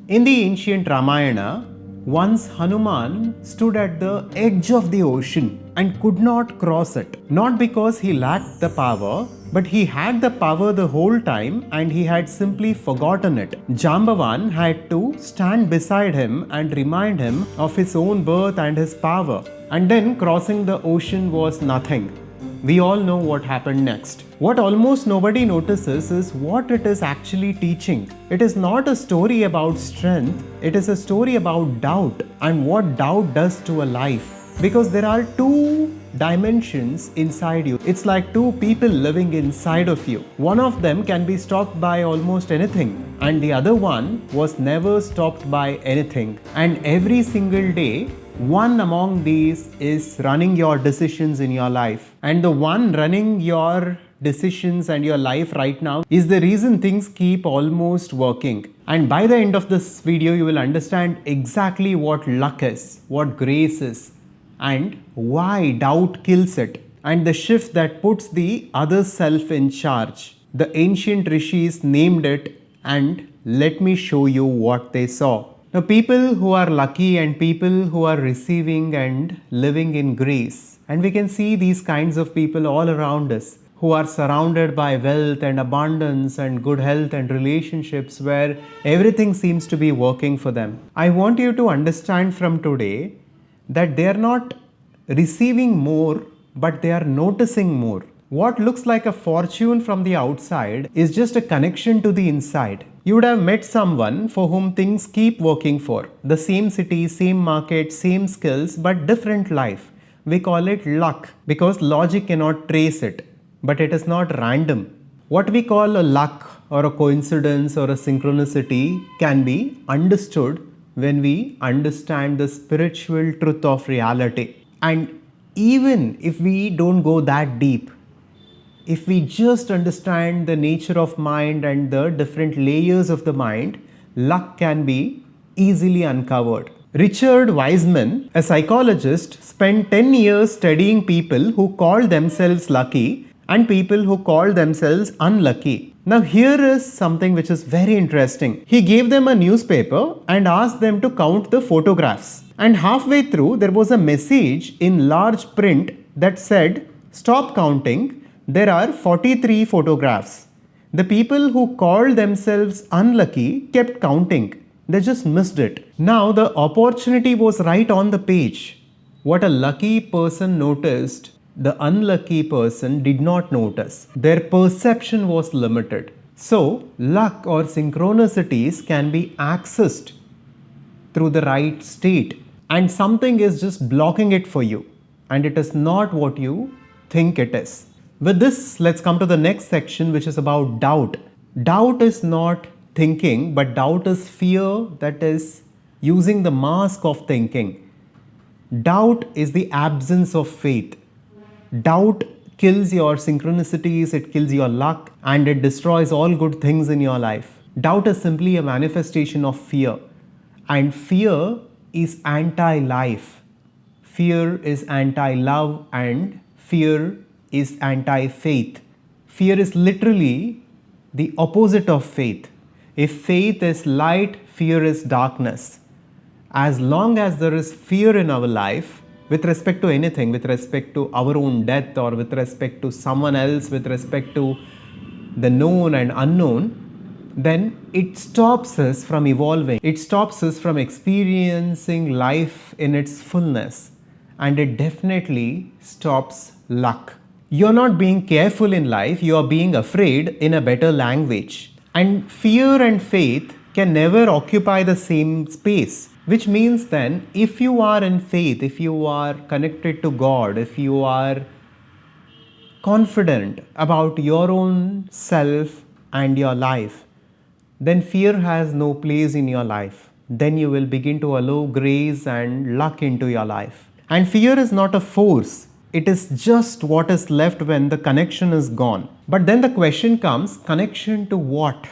In the ancient Ramayana, once Hanuman stood at the edge of the ocean and could not cross it. Not because he lacked the power, but he had the power the whole time and he had simply forgotten it. Jambavan had to stand beside him and remind him of his own birth and his power. And then crossing the ocean was nothing. We all know what happened next. What almost nobody notices is what it is actually teaching. It is not a story about strength, it is a story about doubt and what doubt does to a life. Because there are two dimensions inside you. It's like two people living inside of you. One of them can be stopped by almost anything, and the other one was never stopped by anything. And every single day, one among these is running your decisions in your life. And the one running your decisions and your life right now is the reason things keep almost working. And by the end of this video, you will understand exactly what luck is, what grace is, and why doubt kills it, and the shift that puts the other self in charge. The ancient rishis named it, and let me show you what they saw. Now, people who are lucky and people who are receiving and living in grace, and we can see these kinds of people all around us who are surrounded by wealth and abundance and good health and relationships where everything seems to be working for them. I want you to understand from today that they are not receiving more, but they are noticing more. What looks like a fortune from the outside is just a connection to the inside. You would have met someone for whom things keep working for. The same city, same market, same skills, but different life. We call it luck because logic cannot trace it, but it is not random. What we call a luck or a coincidence or a synchronicity can be understood when we understand the spiritual truth of reality. And even if we don't go that deep, if we just understand the nature of mind and the different layers of the mind, luck can be easily uncovered. Richard Wiseman, a psychologist, spent 10 years studying people who called themselves lucky and people who called themselves unlucky. Now here is something which is very interesting. He gave them a newspaper and asked them to count the photographs. And halfway through there was a message in large print that said, "Stop counting. There are 43 photographs." The people who called themselves unlucky kept counting. They just missed it. Now the opportunity was right on the page. What a lucky person noticed, the unlucky person did not notice. Their perception was limited. So luck or synchronicities can be accessed through the right state, and something is just blocking it for you, and it is not what you think it is. With this, let's come to the next section, which is about doubt. Doubt is not thinking, but doubt is fear that is using the mask of thinking. Doubt is the absence of faith. Doubt kills your synchronicities, it kills your luck, and it destroys all good things in your life. Doubt is simply a manifestation of fear, and fear is anti-life. Fear is anti-love, and fear is anti-faith. Fear is literally the opposite of faith. If faith is light, fear is darkness. As long as there is fear in our life, with respect to anything, with respect to our own death or with respect to someone else, with respect to the known and unknown, then it stops us from evolving. It stops us from experiencing life in its fullness, and it definitely stops luck. You're not being careful in life, you are being afraid in a better language. And fear and faith can never occupy the same space, which means then if you are in faith, if you are connected to God, if you are confident about your own self and your life, then fear has no place in your life. Then you will begin to allow grace and luck into your life. And fear is not a force. It is just what is left when the connection is gone. But then the question comes, connection to what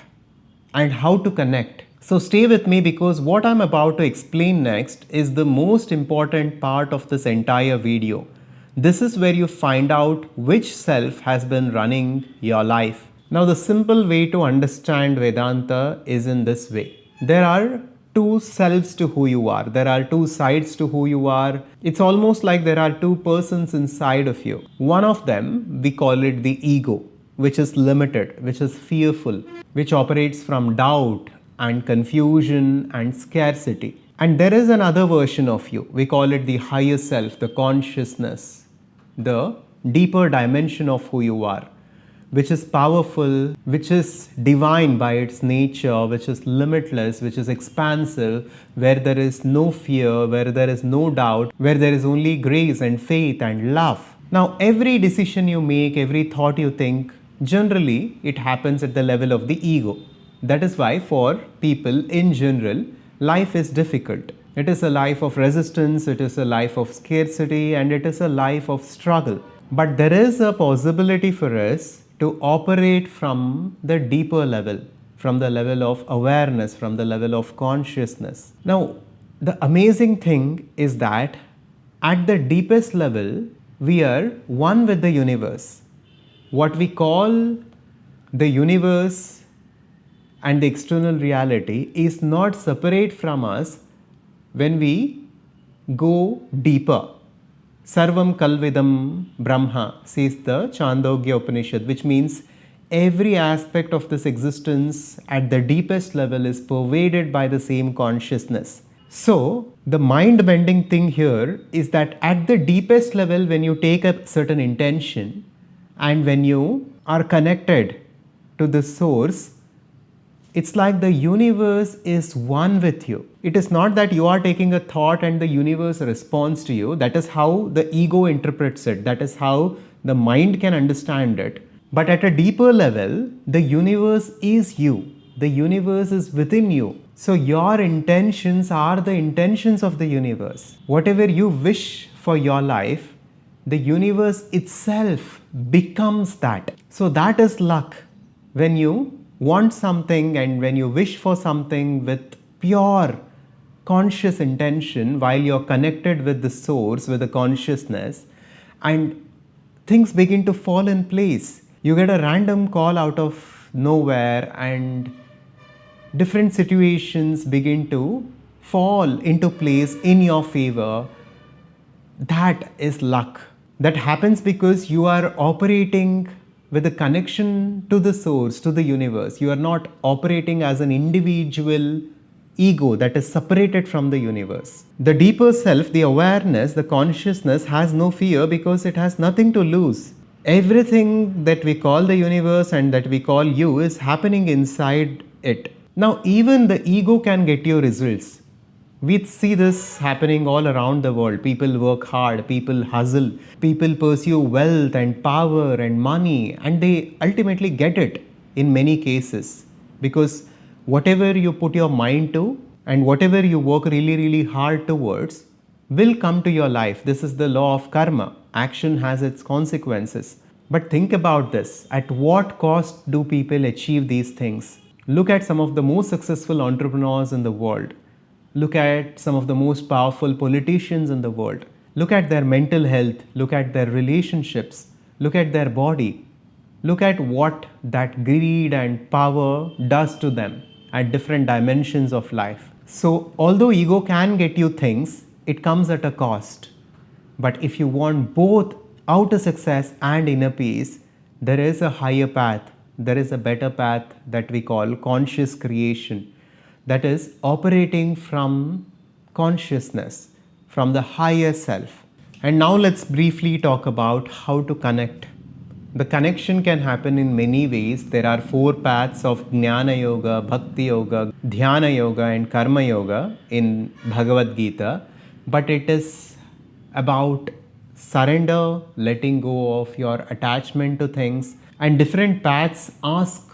and how to connect? So stay with me, because what I'm about to explain next is the most important part of this entire video. This is where you find out which self has been running your life. Now the simple way to understand Vedanta is in this way. There are two selves to who you are. There are two sides to who you are. It's almost like there are two persons inside of you. One of them, we call it the ego, which is limited, which is fearful, which operates from doubt and confusion and scarcity. And there is another version of you. We call it the higher self, the consciousness, the deeper dimension of who you are, which is powerful, which is divine by its nature, which is limitless, which is expansive, where there is no fear, where there is no doubt, where there is only grace and faith and love. Now, every decision you make, every thought you think, generally it happens at the level of the ego. That is why for people in general, life is difficult. It is a life of resistance, it is a life of scarcity, and it is a life of struggle. But there is a possibility for us to operate from the deeper level, from the level of awareness, from the level of consciousness. Now, the amazing thing is that at the deepest level, we are one with the universe. What we call the universe and the external reality is not separate from us when we go deeper. Sarvam Kalvidam Brahma, says the Chandogya Upanishad, which means every aspect of this existence at the deepest level is pervaded by the same consciousness. So, the mind-bending thing here is that at the deepest level, when you take a certain intention and when you are connected to the source, it's like the universe is one with you. It is not that you are taking a thought and the universe responds to you. That is how the ego interprets it. That is how the mind can understand it. But at a deeper level, the universe is you. The universe is within you. So your intentions are the intentions of the universe. Whatever you wish for your life, the universe itself becomes that. So that is luck. When you want something and when you wish for something with pure conscious intention while you're connected with the source, with the consciousness, and things begin to fall in place. You get a random call out of nowhere and different situations begin to fall into place in your favor. That is luck. That happens because you are operating with a connection to the source, to the universe. You are not operating as an individual ego that is separated from the universe. The deeper self, the awareness, the consciousness has no fear because it has nothing to lose. Everything that we call the universe and that we call you is happening inside it. Now, even the ego can get you results. We see this happening all around the world. People work hard, people hustle, people pursue wealth and power and money, and they ultimately get it in many cases. Because whatever you put your mind to and whatever you work really, really hard towards will come to your life. This is the law of karma. Action has its consequences. But think about this. At what cost do people achieve these things? Look at some of the most successful entrepreneurs in the world. Look at some of the most powerful politicians in the world. Look at their mental health. Look at their relationships. Look at their body. Look at what that greed and power does to them at different dimensions of life. So, although ego can get you things, it comes at a cost. But if you want both outer success and inner peace, there is a higher path. There is a better path that we call conscious creation. That is operating from consciousness, from the higher self. And now let's briefly talk about how to connect. The connection can happen in many ways. There are 4 paths of Jnana Yoga, Bhakti Yoga, Dhyana Yoga and Karma Yoga in Bhagavad Gita. But it is about surrender, letting go of your attachment to things, and different paths ask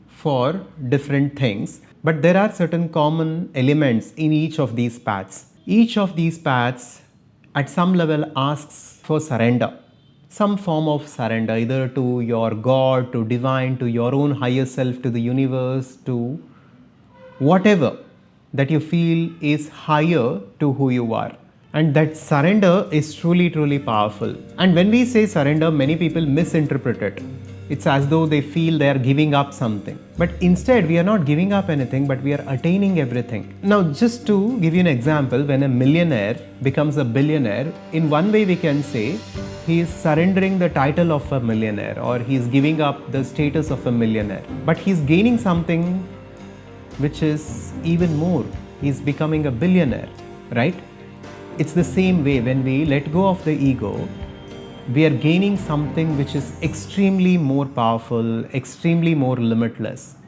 for different things. But there are certain common elements in each of these paths. Each of these paths at some level asks for surrender. Some form of surrender, either to your God, to divine, to your own higher self, to the universe, to whatever that you feel is higher to who you are. And that surrender is truly, truly powerful. And when we say surrender, many people misinterpret it. It's as though they feel they are giving up something. But instead, we are not giving up anything, but we are attaining everything. Now, just to give you an example, when a millionaire becomes a billionaire, in one way we can say he is surrendering the title of a millionaire, or he is giving up the status of a millionaire. But he is gaining something which is even more. He is becoming a billionaire, right? It's the same way when we let go of the ego, we are gaining something which is extremely more powerful, extremely more limitless.